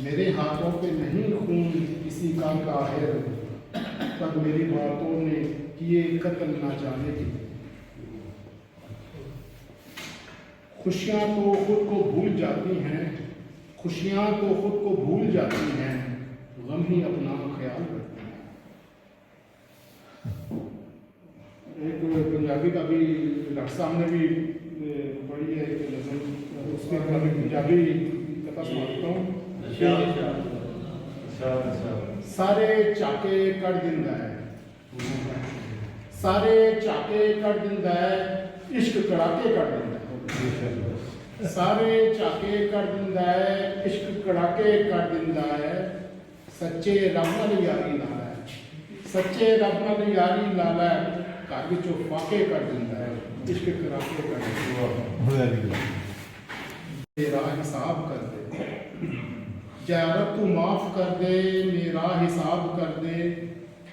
मेरे हाथों पे नहीं खून किसी का काहिर, तब मेरी बातों ने किए कत्ल ना जाने की। खुशियाँ तो खुद को भूल जाती हैं, खुशियाँ तो खुद को भूल जाती हैं, गम ही अपना ख्याल रखते हैं। एक पंजाबी का भी डॉक्टर साहब ने भी पढ़ी है एक नज़म, उसके बाद पंजाबी कथा सुनाता हूँ। सारे चाके कर दिंदा है, सारे चाके कर दिंदा है, इश्क कड़ाके कर दिंदा है। सारे चाके कर दिंदा है, इश्क कड़ाके कर दिंदा है। सच्चे रब नाल यारी ला है, सच्चे रब नाल यारी ला है, घर विचों फाके कर दिंदा है, इश्क कड़ाके कर दिंदा है। तेरा हिसाब कर दे ज़यारत तू माफ़ कर दे, मेरा हिसाब कर दे,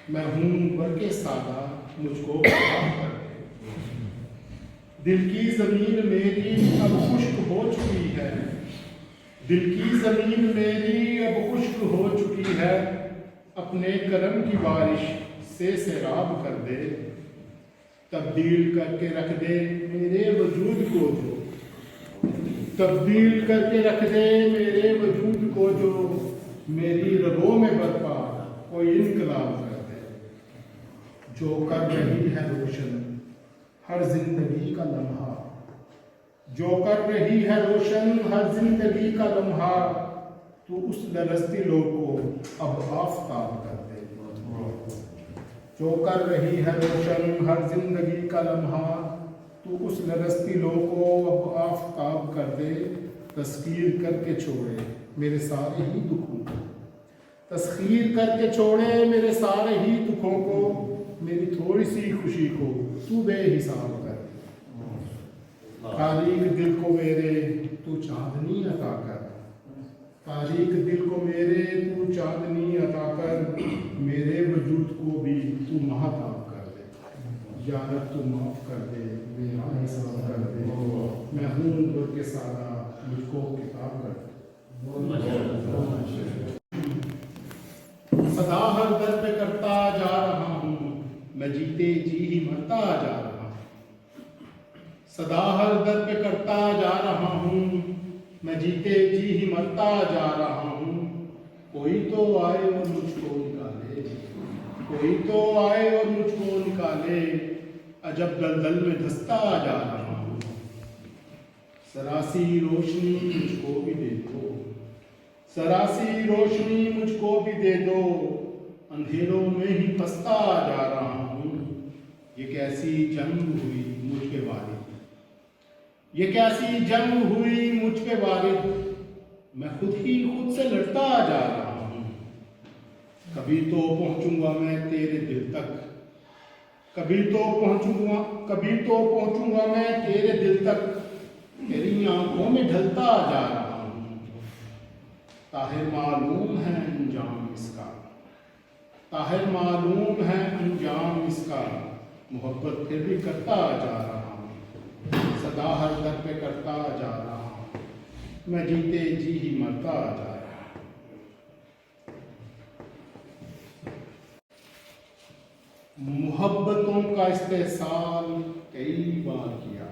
मैं हूँ बरके सादा मुझको माफ़ कर दे। दिल की ज़मीन मेरी अब खुश्क हो चुकी है, दिल की ज़मीन मेरी अब खुश्क हो चुकी है, अपने करम की बारिश से सैराब कर दे। तब्दील करके रख दे मेरे वजूद को जो, तब्दील करके रख दे मेरे वजूद को जो, मेरी रगों में बर्पा कोई इनकलाब कर दे। जो कर रही है रोशन हर जिंदगी का लम्हा, जो कर रही है रोशन हर जिंदगी का लम्हा, तू उस लरज़ती लो को अब आफ़ताब कर दे। जो कर रही है रोशन हर जिंदगी का लम्हा, तू उस लरज़ती लो को अब आफ़ताब कर दे। तस्खीर करके छोड़े मेरे सारे ही दुखों को, तस्खीर करके छोड़े मेरे सारे ही दुखों को, मेरी थोड़ी सी खुशी को तू बेहिसाब कर दे। तारीक दिल को मेरे तू चांदनी अता कर, तारीक दिल को मेरे तू चांदनी अता कर, मेरे वजूद को भी तू महताब कर दे। या रब तू माफ़ कर दे, मेरा हिसाब कर दे, मैं हूँ गुर के सादा मुझको किताब कर दे। सदा हर दर पे करता जा रहा हूँ, मैं जीते जी ही मरता जा रहा हूँ। सदा हर दर पे करता जा रहा हूँ, मैं जीते जी ही मरता जा रहा हूँ। कोई तो आए और मुझको निकाले, कोई तो आए और मुझको निकाले, अजब दलदल में धंसता जा रहा हूँ। सरासी रोशनी मुझको भी दे दो, सरासी रोशनी मुझको भी दे दो, अंधेरों में ही फंसता जा रहा हूँ। ये कैसी जंग हुई मुझ पे वारिद, ये कैसी जंग हुई मुझ पे वारिद, मैं खुद ही खुद से लड़ता जा रहा हूँ। कभी तो पहुँचूंगा मैं तेरे दिल तक, कभी तो पहुँचूंगा, कभी तो पहुँचूंगा मैं तेरे दिल तक, तेरी आंखों में ढलता जा रहा हूँ। ताहिर मालूम है अंजाम इसका, ताहिर मालूम है अंजाम इसका, मोहब्बत फिर भी करता जा रहा हूँ। सदा हर दर पे करता जा रहा हूँ, मैं जीते जी ही मरता जा रहा हूँ। मोहब्बतों का इस्तेसाल कई बार किया,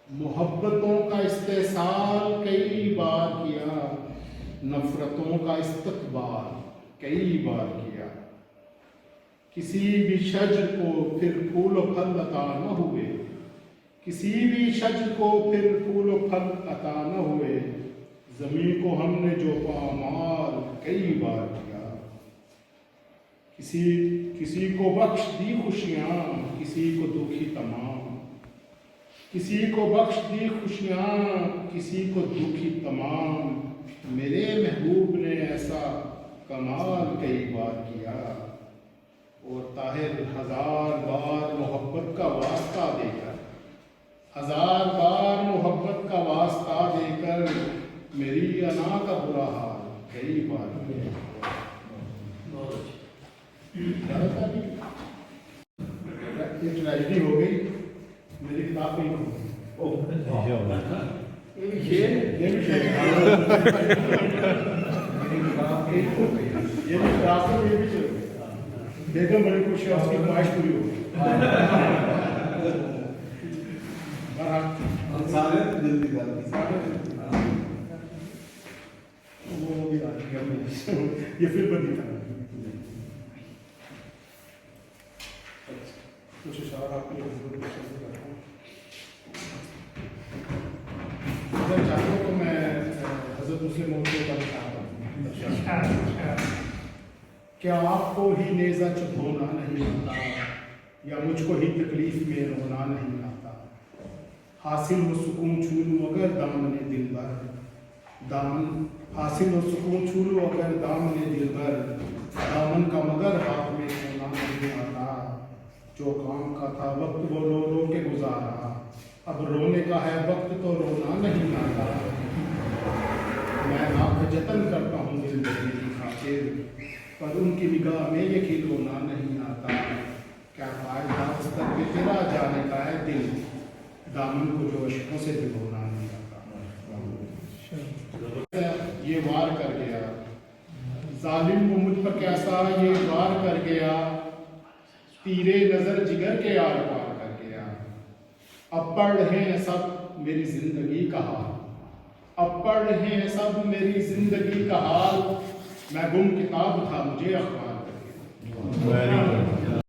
मोहब्बतों का इस्तेसाल कई बार किया, नफरतों का इस्तकबाल कई बार किया। किसी भी शजर को फिर फूल और फल अता न हुए, किसी भी शजर को फिर फूल और फल अता न हुए, ज़मीन को हमने जो पामाल कई बार किया। किसी को बख्श दी खुशियाँ, किसी को दुखी तमाम, किसी को बख्श दी खुशियाँ, किसी को दुखी तमाम, मेरे महबूब ने ऐसा कमाल कई बार किया। और ताहिर हजार बार मोहब्बत का वास्ता देकर, हजार बार मोहब्बत का वास्ता देकर, मेरी अना का बुरा हाल कई बार किया। ट्रेजेडी हो गई मेरी किताब में हो गई। ये भी रास्ते में ये भी चल गया। बेगम बड़ी खुश है, उसकी ख्वाहिश पूरी हो गई। बहरहाल सारे जल्दी कर वो भी आ गया ये फिर बंदी था। कुछ इशारा आपके लिए अगर चाहूँ तो मैं हज़रत मुस्लिम मौत का चाहता हूँ। क्या आपको ही नेज़ा चुभोना नहीं आता, या मुझको ही तकलीफ में रोना नहीं आता। हासिल हो सुकून छू लूँ अगर दामने दिल भर, दामन हासिल हो सुकून छू लूँ अगर दामने दिल भर, दामन का मगर हाथ में सोना नहीं आता। जो काम का था वक्त वो रो रो के गुजारा, अब रोने का है वक्त तो रोना नहीं आता। मैं लाख जतन करता हूँ दिल देने की खातिर, पर उनकी निगाह में ये खिलौना नहीं आता। क्या फायदा उस तक के तेरा जाने का है दिल, दामन को जो अशकों से भिगोना नहीं आता। ये वार कर गया जालिम को मुझ पर, कैसा ये वार कर गया, तीरे नजर जिगर के आर पार कर गया। अब पढ़ रहे हैं सब मेरी जिंदगी का हाल, अब पढ़ रहे हैं सब मेरी जिंदगी का हाल। मैं गुम किताब था मुझे अखबार कर गया।